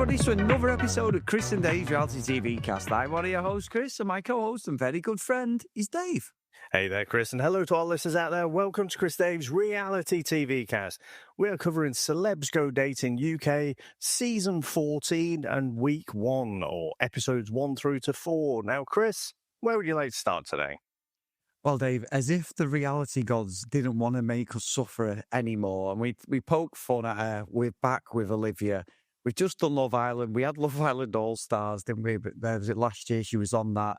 everybody, to another episode of Chris and Dave's Reality TV Cast. I'm one of your hosts, Chris, and my co-host and very good friend is Dave. Hey there, Chris, and hello to all listeners out there. Welcome to Chris Dave's Reality TV Cast. We are covering Celebs Go Dating UK, Season 14 and Week 1, or Episodes 1 through to 4. Now, Chris, where would you like to start today? Well, Dave, as if the reality gods didn't want to make us suffer anymore, and we poke fun at her. We're back with Olivia. We've just done Love Island. We had Love Island All-Stars, didn't we? But was it last year she was on that?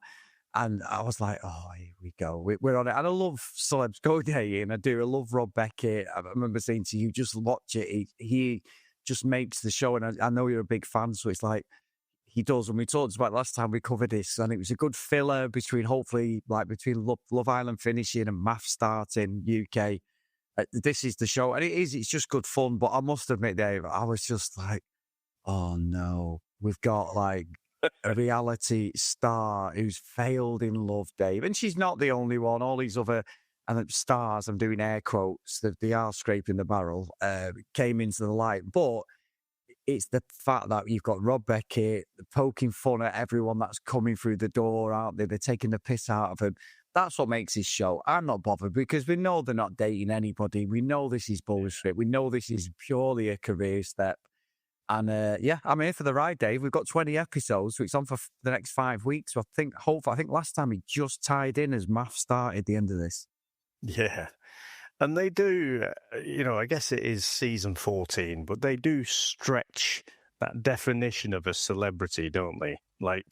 And I was like, oh, here we go. We're on it. And I love Celebs Go Dating. I do. I love Rob Beckett. I remember saying to you, just watch it. He just makes the show. And I know you're a big fan, so it's like he does. And we talked about last time we covered this, and it was a good filler between between Love Island finishing and Math starting UK. This is the show. And it's just good fun. But I must admit, Dave, I was just like, oh no, we've got like a reality star who's failed in love, Dave. And she's not the only one. All these other stars, I'm doing air quotes, that they are scraping the barrel, came into the light. But it's the fact that you've got Rob Beckett poking fun at everyone that's coming through the door, aren't they? They're taking the piss out of him. That's what makes his show. I'm not bothered because we know they're not dating anybody. We know this is bullshit. We know this is purely a career step. And I'm here for the ride, Dave. We've got 20 episodes, so it's on for the next 5 weeks. So I think last time he just tied in as Math started the end of this. Yeah. And they do, I guess it is season 14, but they do stretch that definition of a celebrity, don't they? Like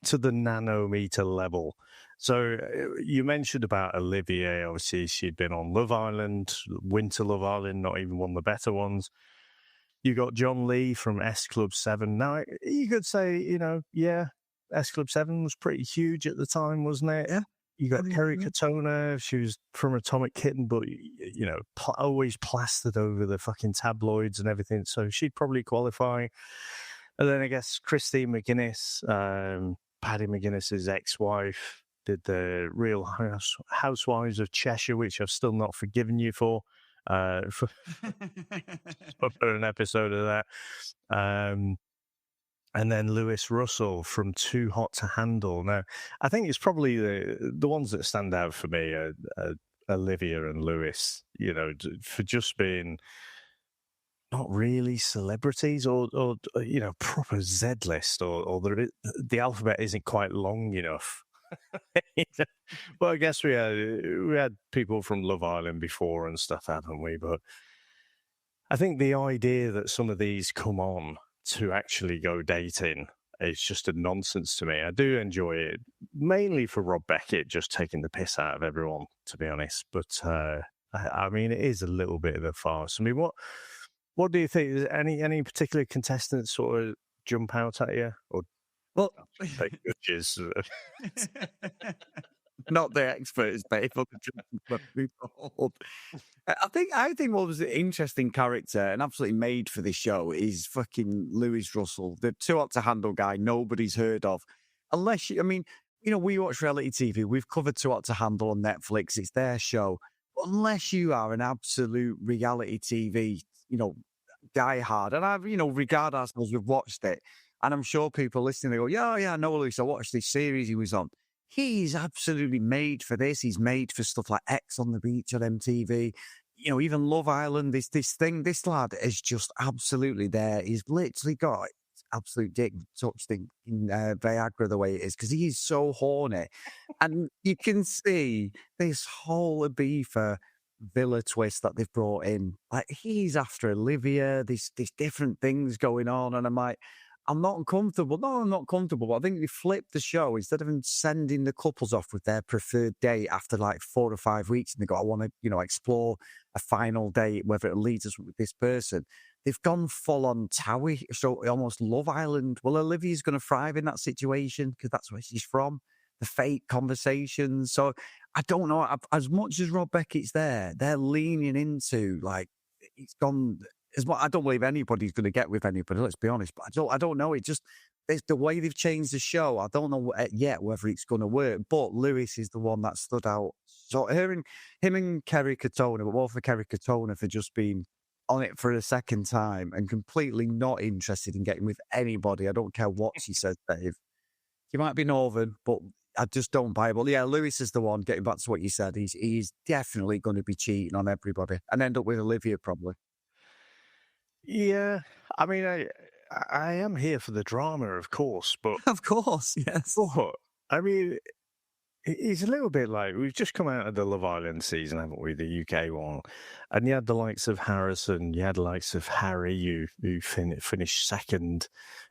to the nanometer level. So you mentioned about Olivia. Obviously, she'd been on Love Island, Winter Love Island, not even one of the better ones. You got John Lee from S Club 7. Now, you could say, S Club 7 was pretty huge at the time, wasn't it? Yeah. You got Kerry Katona. She was from Atomic Kitten, but, always plastered over the fucking tabloids and everything. So she'd probably qualify. And then I guess Christine McGuinness, Paddy McGuinness's ex-wife, did the Real Housewives of Cheshire, which I've still not forgiven you for an episode of that. And then Lewis Russell from Too Hot to Handle. Now, I think it's probably the ones that stand out for me are Olivia and Lewis, for just being not really celebrities or proper Z-list or the alphabet isn't quite long enough. Well, I guess we had people from Love Island before and stuff, haven't we? But I think the idea that some of these come on to actually go dating is just a nonsense to me. I do enjoy it, mainly for Rob Beckett just taking the piss out of everyone, to be honest. But I mean, it is a little bit of a farce. I mean, what do you think? Is any particular contestants sort of jump out at you, or? Well, judges. Not the experts, Dave. I think what was an interesting character and absolutely made for this show is fucking Lewis Russell, the Too Hot to Handle guy nobody's heard of. Unless we watch reality TV. We've covered Too Hot to Handle on Netflix. It's their show. But unless you are an absolute reality TV, diehard, and I've regard ourselves, we've watched it. And I'm sure people listening, they go, yeah, I know Lewis. I watched this series he was on. He's absolutely made for this. He's made for stuff like X on the Beach on MTV. Even Love Island, this lad is just absolutely there. He's literally got absolute dick touch thing in Viagra the way it is, because he is so horny. And you can see this whole Ibiza Villa twist that they've brought in. Like, he's after Olivia, there's different things going on. And I'm like, I'm not uncomfortable. No, I'm not comfortable. But I think they flipped the show. Instead of them sending the couples off with their preferred date after like 4 or 5 weeks, and they go, I want to, explore a final date, whether it leads us with this person. They've gone full on Towie, so almost Love Island. Well, Olivia's going to thrive in that situation because that's where she's from. The fake conversations. So I don't know. As much as Rob Beckett's there, they're leaning into like it's gone. I don't believe anybody's going to get with anybody, let's be honest. But I don't know. It's the way they've changed the show. I don't know yet whether it's going to work. But Lewis is the one that stood out. So him and Kerry Katona, but more for Kerry Katona for just being on it for a second time and completely not interested in getting with anybody. I don't care what she says, Dave. He might be Northern, but I just don't buy it. But yeah, Lewis is the one, getting back to what you said. He's definitely going to be cheating on everybody and end up with Olivia probably. Yeah, I mean, I am here for the drama, of course, but Of course, yes. I mean, it's a little bit like we've just come out of the Love Island season, haven't we? The UK one, and you had the likes of Harrison, you had the likes of Harry, who finished second.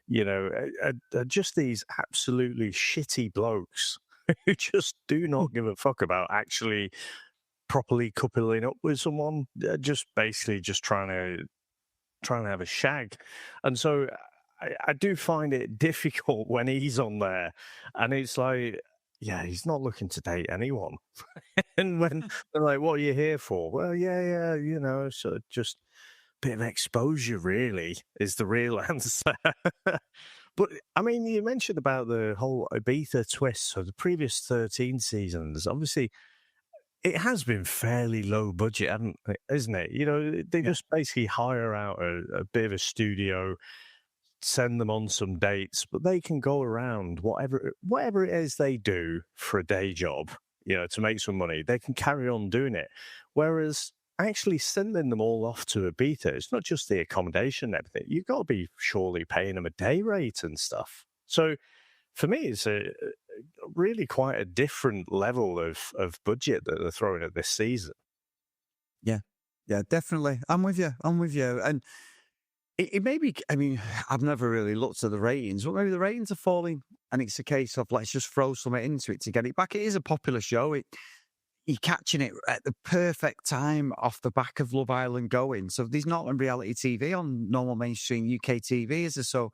You know, just these absolutely shitty blokes who just do not give a fuck about actually properly coupling up with someone. Just basically just trying to have a shag. And so I do find it difficult when he's on there and it's like, yeah, he's not looking to date anyone. And when they're like, what are you here for? Well, yeah, you know, so just a bit of exposure really is the real answer. But I mean, you mentioned about the whole Ibiza twist. So the previous 13 seasons, obviously, it has been fairly low budget, isn't it? You know, they just basically hire out a bit of a studio, send them on some dates, but they can go around whatever it is they do for a day job, you know, to make some money. They can carry on doing it. Whereas actually sending them all off to Ibiza, it's not just the accommodation and everything. You've got to be surely paying them a day rate and stuff. So for me, it's really quite a different level of budget that they're throwing at this season. Yeah, definitely. I'm with you. And it may be, I mean, I've never really looked at the ratings, but maybe the ratings are falling and it's a case of let's just throw something into it to get it back. It is a popular show. You're catching it at the perfect time off the back of Love Island going. So there's not a reality TV on normal mainstream UK TV, is there? So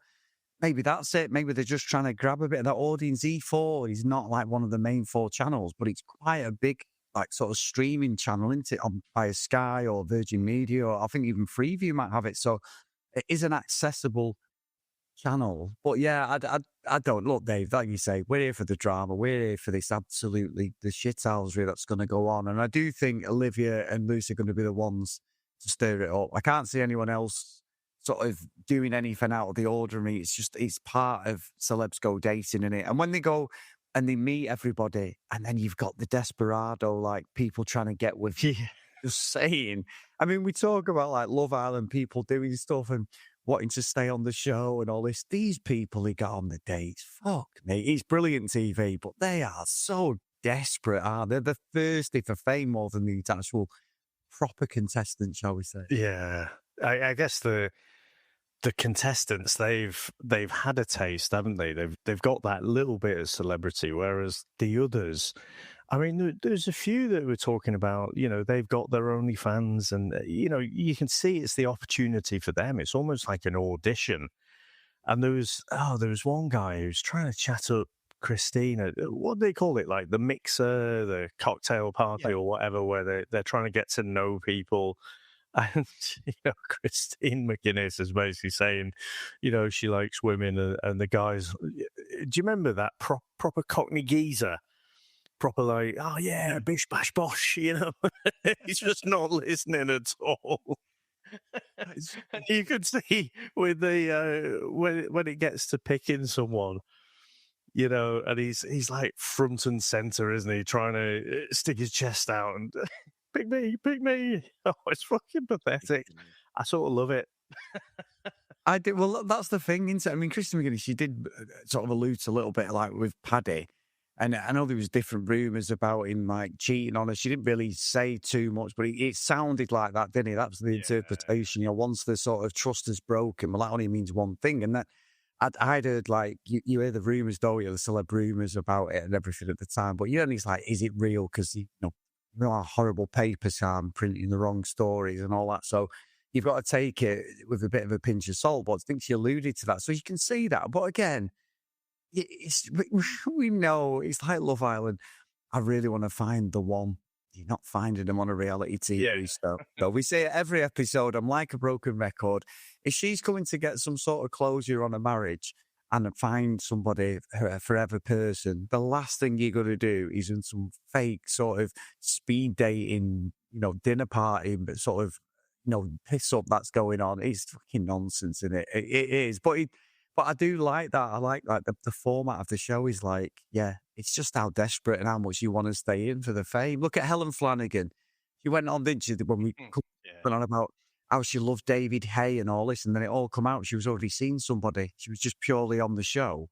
maybe that's it. Maybe they're just trying to grab a bit of that audience. E4 is not like one of the main 4 channels, but it's quite a big, like, sort of streaming channel, isn't it? On by Sky or Virgin Media, or I think even Freeview might have it. So it is an accessible channel. But yeah, I don't look, Dave. Like you say, we're here for the drama. We're here for this absolutely the shithousery that's going to go on. And I do think Olivia and Lucy are going to be the ones to stir it up. I can't see anyone else sort of doing anything out of the ordinary. It's part of Celebs Go Dating, in it. And when they go and they meet everybody, and then you've got the desperado, like people trying to get with you. Just saying. I mean, we talk about like Love Island people doing stuff and wanting to stay on the show and all this. These people he got on the dates, fuck me. It's brilliant TV, but they are so desperate, aren't they? They're thirsty for fame more than the actual proper contestants, shall we say? Yeah, I guess the contestants they've had a taste, haven't they? They've got that little bit of celebrity, whereas the others, I mean, there's a few that we're talking about. You know, they've got their OnlyFans, and you know, you can see it's the opportunity for them. It's almost like an audition. And there was one guy who's trying to chat up Christina. What do they call it? Like the mixer, the cocktail party, or whatever, where they're trying to get to know people. And, you know, Christine McGuinness is basically saying, you know, she likes women, and the guys. Do you remember that proper Cockney geezer? Proper like, oh yeah, bish bash bosh, you know. He's just not listening at all. You could see with the when it gets to picking someone, you know, and he's like front and center, isn't he? Trying to stick his chest out and pick me. Oh, it's fucking pathetic. I sort of love it. I did. Well, that's the thing, isn't it? I mean, Kristen McGuinness, she did sort of allude to a little bit like with Paddy. And I know there was different rumours about him like cheating on her. She didn't really say too much, but it sounded like that, didn't it? That was the interpretation. You know, once the sort of trust is broken, well, that only means one thing. And that I'd heard like you hear the rumours, though, you know, the celeb rumours about it and everything at the time. But and he's like, is it real? Because you know how horrible papers are and printing the wrong stories and all that. So you've got to take it with a bit of a pinch of salt. But I think she alluded to that, so you can see that. But again, we know it's like Love Island. I really want to find the one. You're not finding them on a reality TV stuff. So we say it every episode. I'm like a broken record. If she's going to get some sort of closure on a marriage and find somebody, her forever person, the last thing you're going to do is in some fake sort of speed dating, you know, dinner party, but sort of, piss up that's going on. It's fucking nonsense, isn't it? It is. But I do like that. I like the format of the show is like, yeah, it's just how desperate and how much you want to stay in for the fame. Look at Helen Flanagan. She went on, didn't she, when we Yeah. went on about how she loved David Hay and all this, and then it all come out. She was already seen somebody. She was just purely on the show.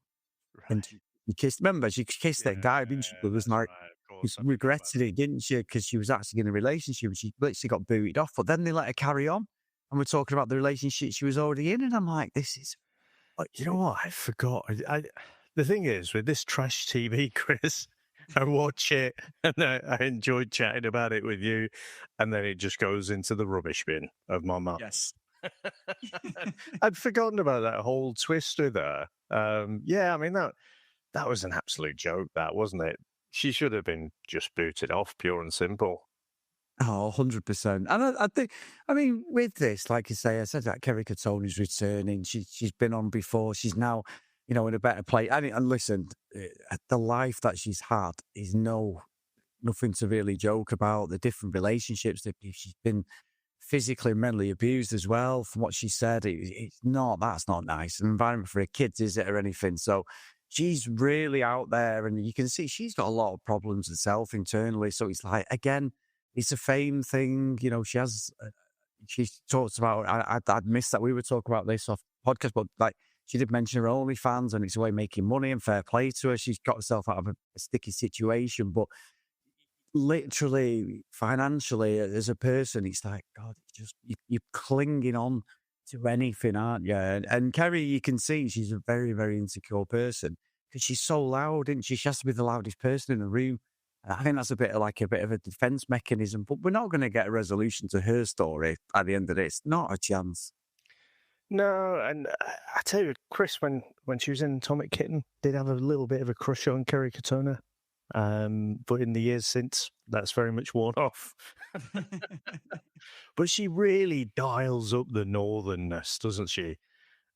And Right. she kissed, remember, she kissed that guy, didn't she? But it was That's like, right. Of she course, I forgot about regretted it, didn't she? Because she was actually in a relationship and she literally got booted off. But then they let her carry on. And we're talking about the relationship she was already in. And I'm like, this is. You know what? I forgot. The thing is, with this trash TV, Chris, I watch it and I enjoyed chatting about it with you, and then it just goes into the rubbish bin of my mind. Yes. I'd forgotten about that whole twister there. Yeah, I mean that was an absolute joke, that wasn't it? She should have been just booted off, pure and simple. Oh, 100%. And I think, I mean, with this, like you say, I said that Kerry Katoni's returning. She's been on before. She's now, in a better place. And listen, the life that she's had is nothing to really joke about. The different relationships that she's been physically and mentally abused as well. From what she said, that's not nice. An environment for her kids, is it, or anything? So she's really out there, and you can see she's got a lot of problems herself internally. So it's like, again, it's a fame thing. She has, she talks about, I'd missed that. We were talking about this off podcast, but like she did mention her OnlyFans and it's a way of making money, and fair play to her. She's got herself out of a sticky situation, but literally financially as a person, it's like, God, it's just, you're clinging on to anything, aren't you? And Kerry, you can see she's a very, very insecure person because she's so loud, isn't she? She has to be the loudest person in the room. I think that's a bit of a defense mechanism, but we're not going to get a resolution to her story at the end of this. Not a chance. No, and I tell you, Chris, when she was in Atomic Kitten, did have a little bit of a crush on Kerry Katona. But in the years since, that's very much worn off. But she really dials up the northernness, doesn't she?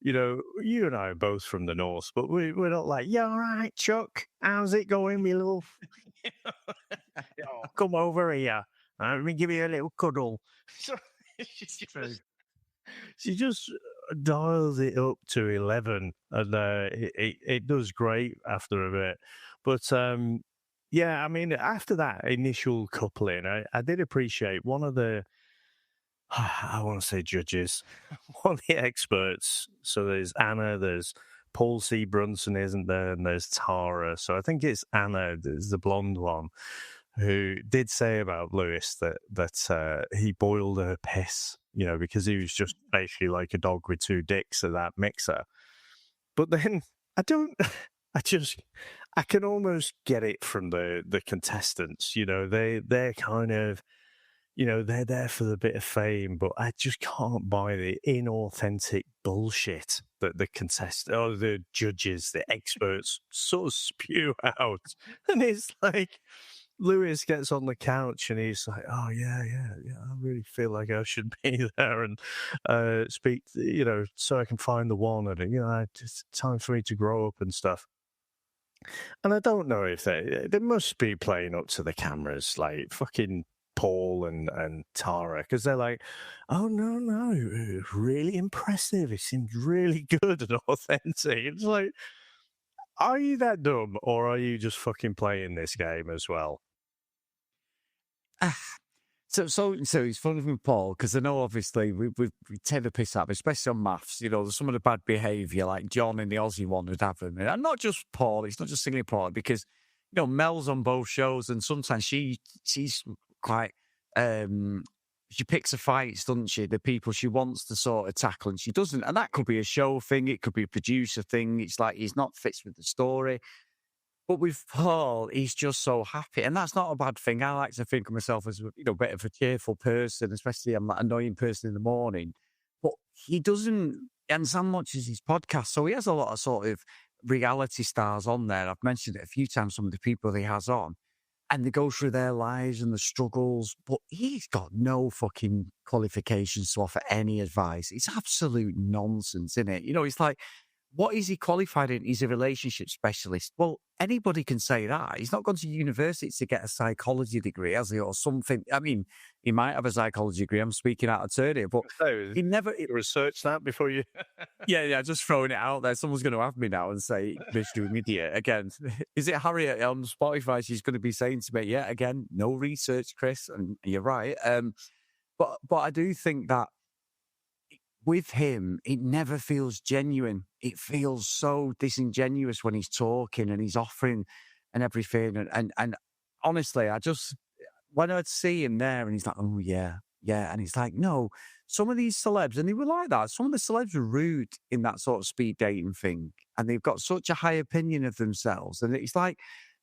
You and I are both from the north, but we're not like, yeah, all right, Chuck, how's it going, me love? Come over here. Let me give you a little cuddle. So she just dials it up to 11, and it does great after a bit. But yeah, I mean, after that initial coupling, I did appreciate one of the, I want to say judges, one of the experts. So there's Anna, there's Paul C. Brunson, isn't there? And there's Tara. So I think it's Anna, there's the blonde one, who did say about Lewis that he boiled her piss, because he was just basically like a dog with two dicks at that mixer. But then I can almost get it from the contestants. They're kind of, they're there for the bit of fame, but I just can't buy the inauthentic bullshit that the judges, the experts sort of spew out. And it's like, Lewis gets on the couch and he's like, "Oh yeah, I really feel like I should be there and speak, so I can find the one, and it's time for me to grow up and stuff." And I don't know if they must be playing up to the cameras, like fucking Paul and Tara, because they're like, "Oh no, really impressive. It seems really good and authentic." It's like, are you that dumb, or are you just fucking playing this game as well? So it's funny with Paul because I know obviously we take the piss out, especially on maths. There's some of the bad behaviour like John in the Aussie one would happen, and not just Paul. It's not just singing Paul because Mel's on both shows, and sometimes she's quite she picks her fights, doesn't she? The people she wants to sort of tackle, and she doesn't. And that could be a show thing, it could be a producer thing. It's like he's not fits with the story. But with Paul, he's just so happy. And that's not a bad thing. I like to think of myself as a bit of a cheerful person, especially I'm that annoying person in the morning. But he doesn't, and Sam watches his podcast, so he has a lot of sort of reality stars on there. I've mentioned it a few times, some of the people he has on. And they go through their lives and the struggles, but he's got no fucking qualifications to offer any advice. It's absolute nonsense, isn't it? It's like, what is he qualified in? He's a relationship specialist. Well, anybody can say that. He's not gone to university to get a psychology degree, has he, or something? I mean, he might have a psychology degree. I'm speaking out of turn here, but So, he never. research that before you. Yeah, just throwing it out there. Someone's going to have me now and say, Mr. Immediate, again. Is it Harriet on Spotify? She's going to be saying to me, yeah, again, no research, Chris. And you're right. But I do think that with him, it never feels genuine. It feels so disingenuous when he's talking and he's offering and everything. And honestly, when I'd see him there and he's like, oh, yeah. And he's like, no, some of these celebs, and they were like that. Some of the celebs are rude in that sort of speed dating thing. And they've got such a high opinion of themselves. And it's like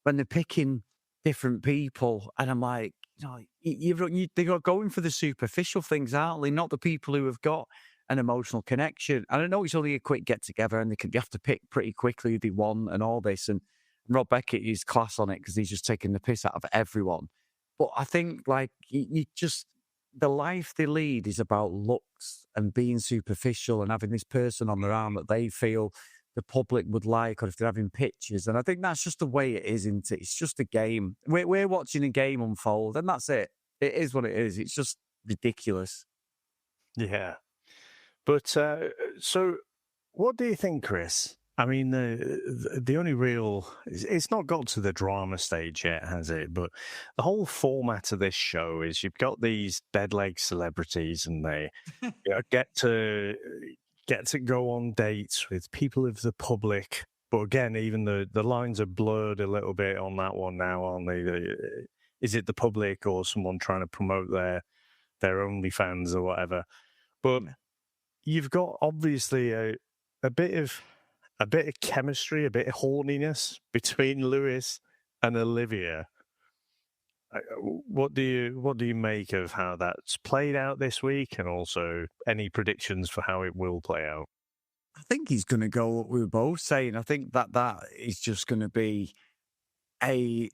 when they're picking different people, and I'm like, they're going for the superficial things, aren't they? Not the people who have got an emotional connection. And I know it's only a quick get together and you have to pick pretty quickly who they want and all this. And Rob Beckett is class on it because he's just taking the piss out of everyone. But I think like the life they lead is about looks and being superficial and having this person on their arm that they feel the public would like, or if they're having pictures. And I think that's just the way it is, isn't it? It's just a game. We're watching a game unfold, and that's it. It is what it is. It's just ridiculous. Yeah. But so what do you think, Chris? I mean, the only real, it's not got to the drama stage yet, has it? But the whole format of this show is you've got these dead leg celebrities, and they get to go on dates with people of the public. But again, even the lines are blurred a little bit on that one now, aren't they? Is it the public or someone trying to promote their OnlyFans or whatever? But you've got obviously a bit of chemistry, a bit of horniness between Lewis and Olivia. What do you make of how that's played out this week, and also any predictions for how it will play out? I think he's going to go what we were both saying. I think that is just going to be a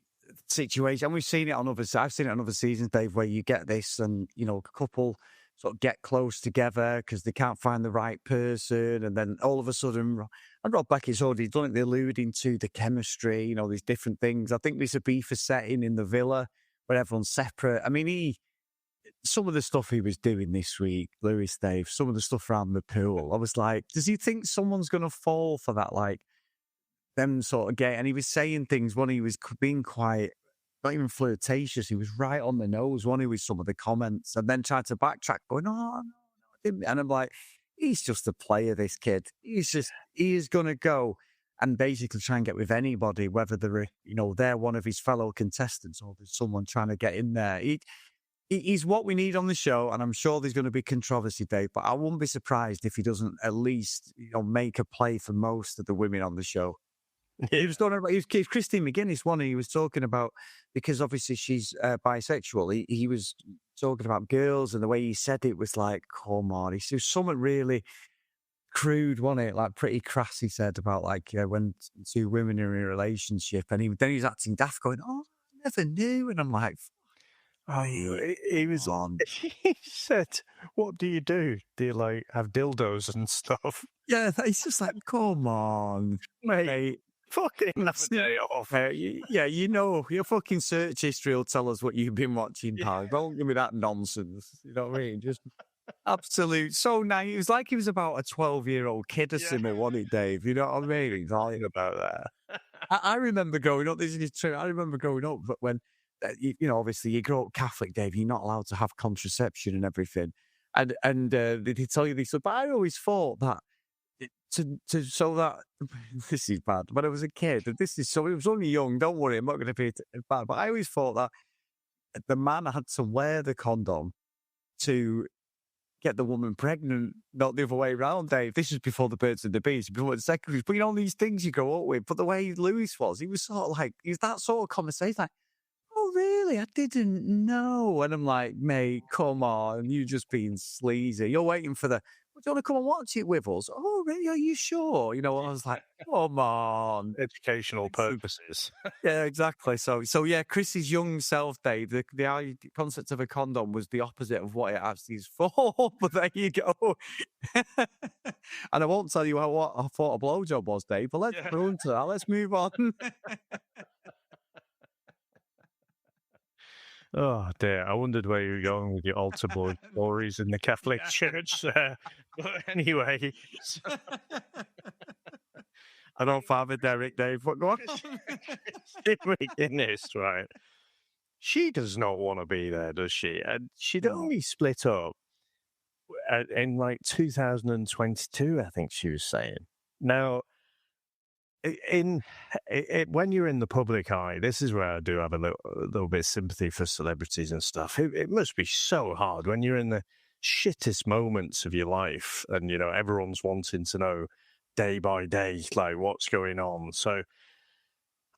situation, and we've seen it on I've seen it on other seasons, Dave, where you get this, and a couple sort of get close together because they can't find the right person, and then all of a sudden, and Rob Beckett's already done it, they're alluding to the chemistry, these different things. I think there's a beef for setting in the villa where everyone's separate. I mean, some of the stuff he was doing this week, Lewis, Dave, some of the stuff around the pool, I was like, does he think someone's going to fall for that, like, them sort of gay? And he was saying things when he was being quite, not even flirtatious, he was right on the nose, one with some of the comments, and then tried to backtrack, going, oh, no, I didn't. And I'm like, he's just a player, this kid. He is going to go and basically try and get with anybody, whether they're, they're one of his fellow contestants or there's someone trying to get in there. He's what we need on the show, and I'm sure there's going to be controversy, Dave, but I wouldn't be surprised if he doesn't at least, make a play for most of the women on the show. He was talking about, Christine McGuinness, one he was talking about, because obviously she's bisexual. He was talking about girls, and the way he said it was like, come on. He said something really crude, wasn't it? Like pretty crass, he said, about like when two women are in a relationship, and then he was acting daft, going, oh, I never knew. And I'm like, oh, he was on. He said, what do you do? Do you like have dildos and stuff? Yeah, it's just like, come on, mate. Fucking have a day off. Your fucking search history will tell us what you've been watching, pal. Don't give me that nonsense. You know what I mean? Just absolute. So naive. It was like he was about a 12-year-old kid or something, wasn't it, Dave? You know what I mean? He's talking about that. I remember growing up. This is true. I remember growing up, but when, obviously you grow up Catholic, Dave, you're not allowed to have contraception and everything. And they tell you this, but I always thought that, so that this is bad. When I was a kid, it was only young. Don't worry, I'm not going to be bad. But I always thought that the man had to wear the condom to get the woman pregnant, not the other way around, Dave. This was before the birds and the bees, before the secondaries. But these things you grow up with. But the way Lewis was, he was sort of like, he was that sort of conversation, like, oh, really? I didn't know. And I'm like, mate, come on. You just being sleazy. You're waiting for you want to come and watch it with us? Oh, really? Are you sure? You know, I was like, come on. Educational purposes. Yeah, exactly. So yeah, Chris's young self, Dave, the concept of a condom was the opposite of what it actually is for. But there you go. And I won't tell you what I thought a blowjob was, Dave, but let's go into that. Let's move on. Oh dear, I wondered where you were going with your altar boy stories in the Catholic Church there. But anyway, I don't Father Derek, Dave, but go on. McGuinness, right? She does not want to be there, does she? And she'd only split up in like 2022, I think she was saying. Now, when you're in the public eye, this is where I do have a little bit of sympathy for celebrities and stuff. It must be so hard when you're in the shittest moments of your life, and everyone's wanting to know day by day like what's going on. So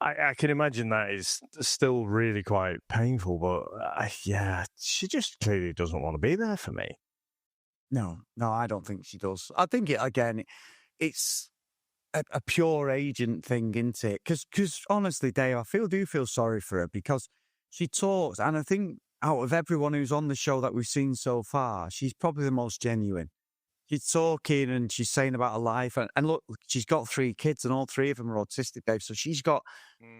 I can imagine that is still really quite painful. But yeah, she just clearly doesn't want to be there for me. No, I don't think she does. I think it's a pure agent thing, isn't it? Because honestly, Dave, I do feel sorry for her because she talks, and I think out of everyone who's on the show that we've seen so far, she's probably the most genuine. She's talking and she's saying about her life, and look, she's got 3 kids, and all 3 of them are autistic, Dave. So she's got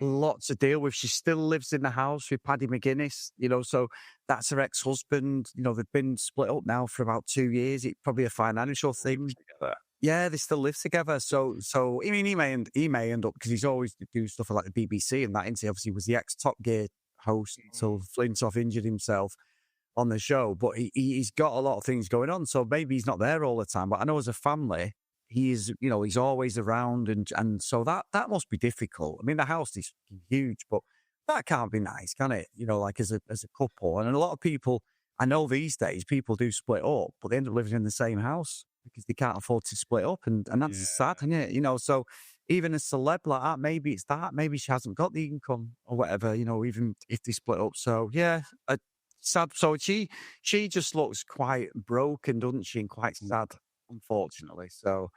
lots to deal with. She still lives in the house with Paddy McGuinness, so that's her ex-husband. They've been split up now for about 2 years. It's probably a financial thing. Together. Yeah, they still live together. So I mean, he may end up, because he's always doing stuff like the BBC and that. And he obviously was the ex-Top Gear host until Flintoff injured himself on the show. But he's got a lot of things going on, so maybe he's not there all the time. But I know as a family, he's always around, and so that must be difficult. I mean, the house is huge, but that can't be nice, can it? Like as a couple, and a lot of people I know these days, people do split up, but they end up living in the same house because they can't afford to split up, and that's sad, isn't it? So even a celeb like that, maybe it's that, maybe she hasn't got the income or whatever, even if they split up. So yeah, sad. So she just looks quite broken, doesn't she, and quite sad, unfortunately. So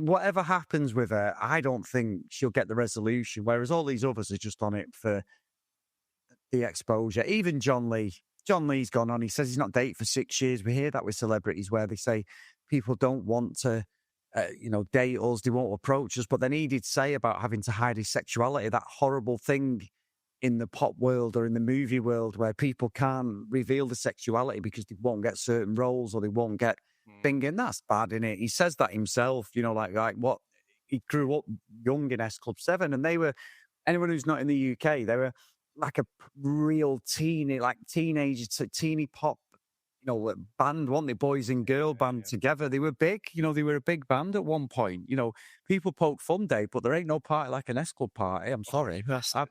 whatever happens with her, I don't think she'll get the resolution, whereas all these others are just on it for the exposure. Even John Lee's gone on. He says he's not dated for 6 years. We hear that with celebrities where they say people don't want to, date us. They won't approach us. But then he did say about having to hide his sexuality, that horrible thing in the pop world or in the movie world where people can't reveal the sexuality because they won't get certain roles or they won't get thinking. That's bad, isn't it? He says that himself, like what he grew up young in S Club 7, and they were, anyone who's not in the UK, they were like a real teeny pop, band, weren't they? Boys and girl band together. They were big, they were a big band at one point. People poke fun, Dave, but there ain't no party like an S Club party. I'm sorry. I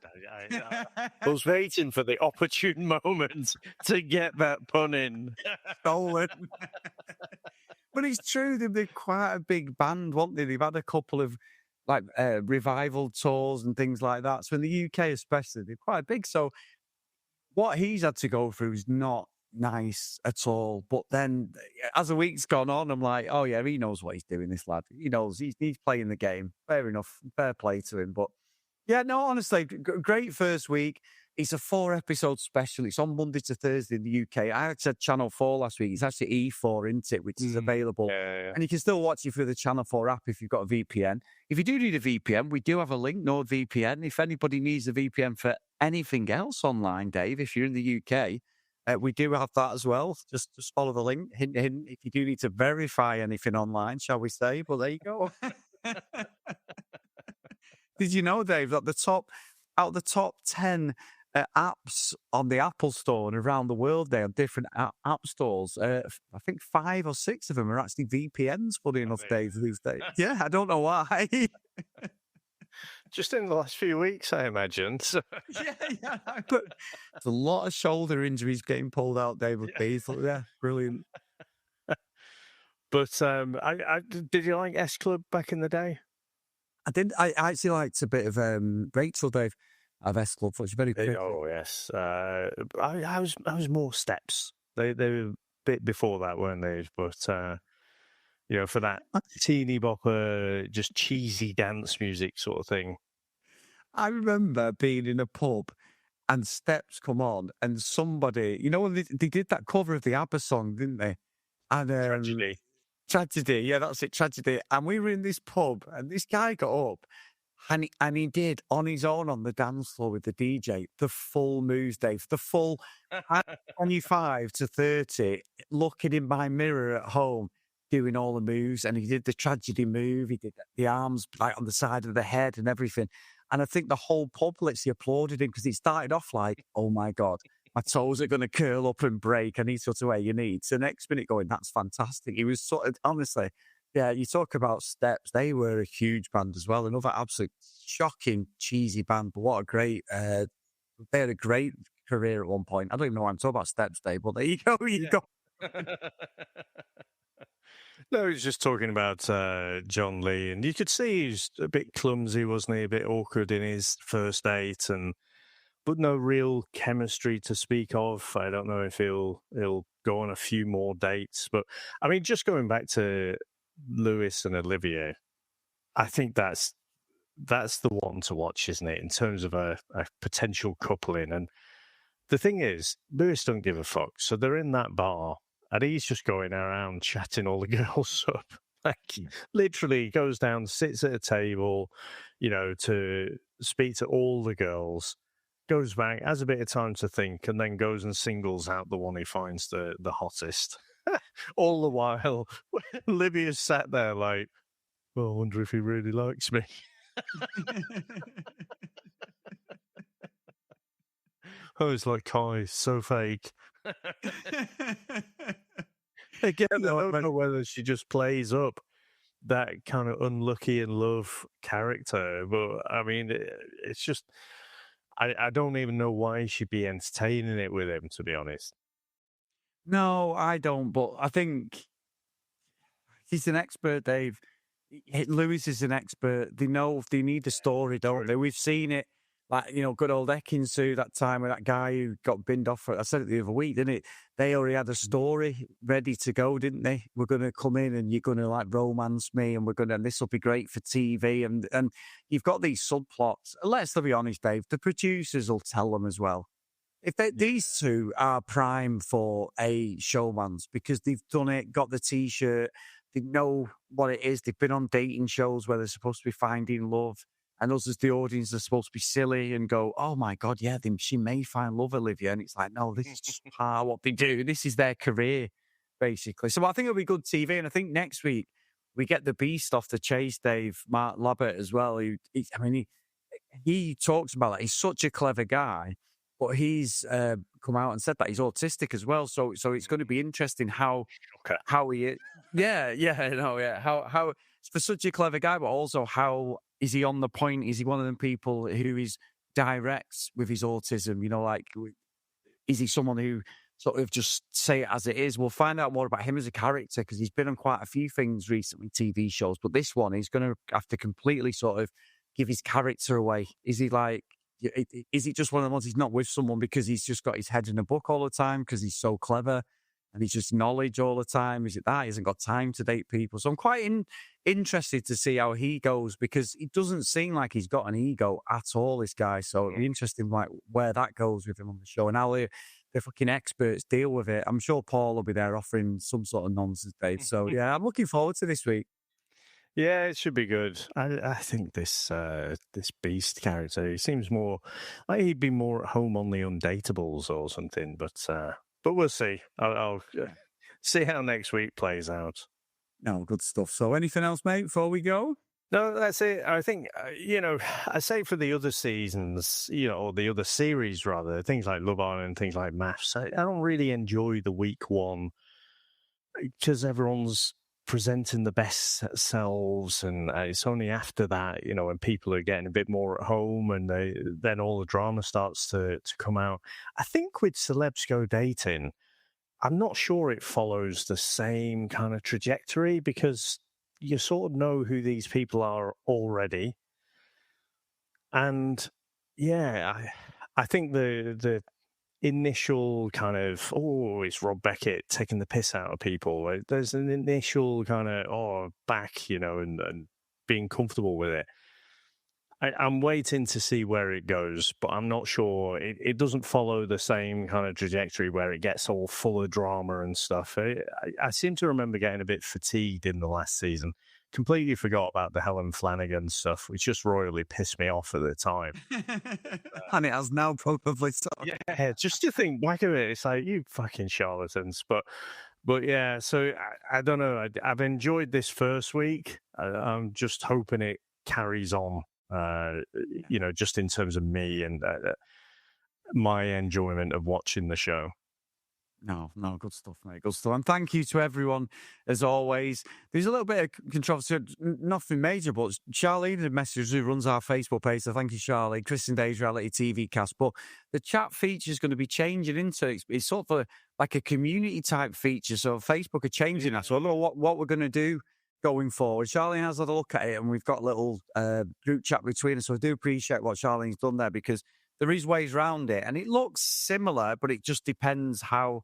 was waiting for the opportune moment to get that pun in. Stolen. But it's true, they're quite a big band, weren't they? They've had a couple of revival tours and things like that. So in the UK especially, they're quite big. So what he's had to go through is not nice at all. But then as the week's gone on, I'm like, oh yeah, he knows what he's doing, this lad. He knows he's playing the game. Fair enough. Fair play to him. But yeah, no, honestly, great first week. It's a 4-episode special. It's on Monday to Thursday in the UK. I said Channel 4 last week. It's actually E4, isn't it? Which is available. Yeah. And you can still watch it through the Channel 4 app if you've got a VPN. If you do need a VPN, we do have a link, NordVPN. If anybody needs a VPN for anything else online, Dave, if you're in the UK, we do have that as well. Just follow the link. Hint, hint, if you do need to verify anything online, shall we say. But there you go. Did you know, Dave, that out of the top 10 apps on the Apple Store and around the world, they have different app stores. I think 5 or 6 of them are actually VPNs, funny enough, Dave, these days. Yeah, I don't know why. Just in the last few weeks, I imagine. So. Yeah. But there's a lot of shoulder injuries getting pulled out, David B. Yeah, brilliant. But did you like S Club back in the day? I did. I actually liked a bit of Rachel, Dave, of S Club. Which is very pretty. Oh yes, I was more Steps. They were a bit before that, weren't they? But for that teeny bopper, just cheesy dance music sort of thing. I remember being in a pub and Steps come on and somebody, when they did that cover of the ABBA song, didn't they? And Tragedy. Tragedy, yeah, that's it, Tragedy. And we were in this pub, and this guy got up, and he did on his own on the dance floor with the DJ the full moves, Dave, the full at 25 to 30, looking in my mirror at home, doing all the moves, and he did the Tragedy move. He did the arms like on the side of the head and everything. And I think the whole pub literally applauded him because it started off like, "Oh my god." My toes are going to curl up and break. I need to go to where you need. So next minute going, that's fantastic. He was sort of, honestly, yeah, you talk about Steps. They were a huge band as well. Another absolute shocking, cheesy band, but what a great, they had a great career at one point. I don't even know why I'm talking about Steps, Dave, but there you go. You go. No, he's just talking about John Lee, and you could see he's a bit clumsy, wasn't he? A bit awkward in his first date, but no real chemistry to speak of. I don't know if he'll go on a few more dates, but I mean, just going back to Lewis and Olivia, I think that's the one to watch, isn't it? In terms of a potential coupling, and the thing is, Lewis don't give a fuck, so they're in that bar. And he's just going around chatting all the girls up. Like, literally goes down, sits at a table, to speak to all the girls, goes back, has a bit of time to think, and then goes and singles out the one he finds the hottest. All the while, Olivia's sat there like, well, I wonder if he really likes me. I was like, Kai, so fake. Again, I don't know whether she just plays up that kind of unlucky in love character, but I mean, it's just, I don't even know why she'd be entertaining it with him, to be honest. No, I don't, but I think he's an expert, Dave. Lewis is an expert. They know they need the story, don't they? We've seen it, like, good old Ekinsu, that time with that guy who got binned off. I said it the other week, didn't it? They already had a story ready to go, didn't they? We're going to come in and you're going to like romance me, and this will be great for TV. And you've got these subplots. Let's be honest, Dave, the producers will tell them as well. These two are prime for a showman's because they've done it, got the T-shirt, they know what it is. They've been on dating shows where they're supposed to be finding love, and us as the audience are supposed to be silly and go, "Oh my god, yeah, she may find love, Olivia." And it's like, no, this is just part of what they do. This is their career, basically. So I think it'll be good TV, and I think next week we get the beast off the chase, Dave, Mark Labbert as well. He talks about that. He's such a clever guy. But he's come out and said that he's autistic as well. So it's going to be interesting how he is. How for such a clever guy, but also how is he on the point? Is he one of them people who is direct with his autism? Like, is he someone who sort of just say it as it is? We'll find out more about him as a character because he's been on quite a few things recently, TV shows. But this one, he's going to have to completely sort of give his character away. Is he like? Is it just one of the ones he's not with someone because he's just got his head in a book all the time because he's so clever and he's just knowledge all the time? Is it that he hasn't got time to date people? So I'm quite interested to see how he goes because it doesn't seem like he's got an ego at all, this guy. So it'll be interesting like where that goes with him on the show and how the fucking experts deal with it. I'm sure Paul will be there offering some sort of nonsense, Dave. So yeah, I'm looking forward to this week. Yeah, it should be good. I think this Beast character, he seems more like he'd be more at home on the Undateables or something. But we'll see. I'll see how next week plays out. No, good stuff. So anything else, mate, before we go? No, that's it. I think, I say for the other seasons, or the other series rather, things like Love Island, things like Maths, I don't really enjoy the week one because everyone's presenting the best selves, and it's only after that, when people are getting a bit more at home and then all the drama starts to come out. I think with Celebs Go Dating, I'm not sure it follows the same kind of trajectory because you sort of know who these people are already. And yeah, I think the initial kind of, oh, it's Rob Beckett taking the piss out of people. There's an initial kind of, oh, back, and being comfortable with it. I'm waiting to see where it goes, but I'm not sure. It doesn't follow the same kind of trajectory where it gets all full of drama and stuff. I seem to remember getting a bit fatigued in the last season. Completely forgot about the Helen Flanagan stuff, which just royally pissed me off at the time. And it has now probably so. Yeah, just to think back of it, it's like, you fucking charlatans. But yeah, so I don't know. I've enjoyed this first week. I'm just hoping it carries on. Just in terms of me and my enjoyment of watching the show. No, good stuff, mate. Good stuff. And thank you to everyone, as always. There's a little bit of controversy, nothing major, but Charlene, the message who runs our Facebook page, so thank you, Charlie, Kristen Day's Reality TV cast. But the chat feature is going to be changing into, it's sort of like a community type feature. So Facebook are changing that. So I don't know what we're going to do going forward. Charlene has had a look at it, and we've got a little group chat between us. So I do appreciate what Charlene's done there, because there is ways around it, and it looks similar, but it just depends how,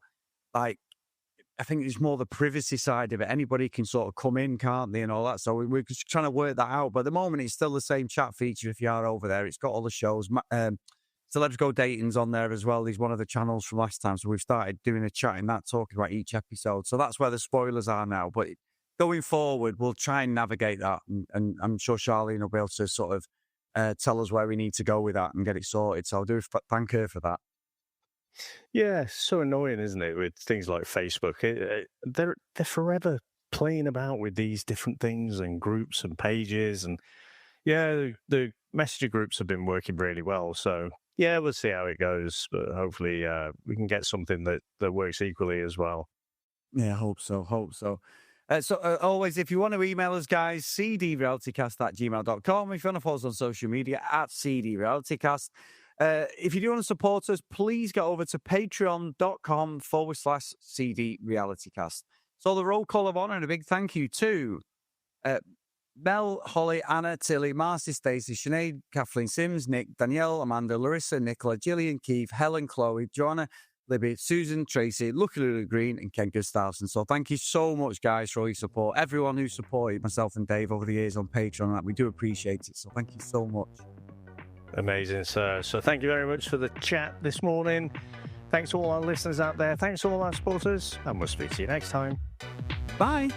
I think it's more the privacy side of it. Anybody can sort of come in, can't they, and all that. So we're just trying to work that out. But at the moment, it's still the same chat feature if you are over there. It's got all the shows. Celebs Go Dating's on there as well. He's one of the channels from last time. So we've started doing a chat in that, talking about each episode. So that's where the spoilers are now. But going forward, we'll try and navigate that. And I'm sure Charlene will be able to sort of tell us where we need to go with that and get it sorted. So I'll do thank her for that. Yeah, it's so annoying, isn't it, with things like Facebook? They're forever playing about with these different things and groups and pages. And yeah, the messenger groups have been working really well. So yeah, we'll see how it goes. But hopefully we can get something that works equally as well. Yeah, hope so. Always, if you want to email us, guys, cdrealitycast@gmail.com. If you want to follow us on social media, @cdrealitycast. If you do want to support us, please get over to patreon.com/CD Realitycast. So the roll call of honour, and a big thank you to Mel, Holly, Anna, Tilly, Marcy, Stacey, Sinead, Kathleen Sims, Nick, Danielle, Amanda, Larissa, Nicola, Gillian, Keith, Helen, Chloe, Joanna, Libby, Susan, Tracy, Lucky Lulu Green, and Ken Gustafson. So thank you so much, guys, for all your support. Everyone who supported myself and Dave over the years on Patreon, and that, we do appreciate it. So thank you so much. Amazing, sir. So thank you very much for the chat this morning. Thanks to all our listeners out there. Thanks to all our supporters. And we'll speak to you next time. Bye.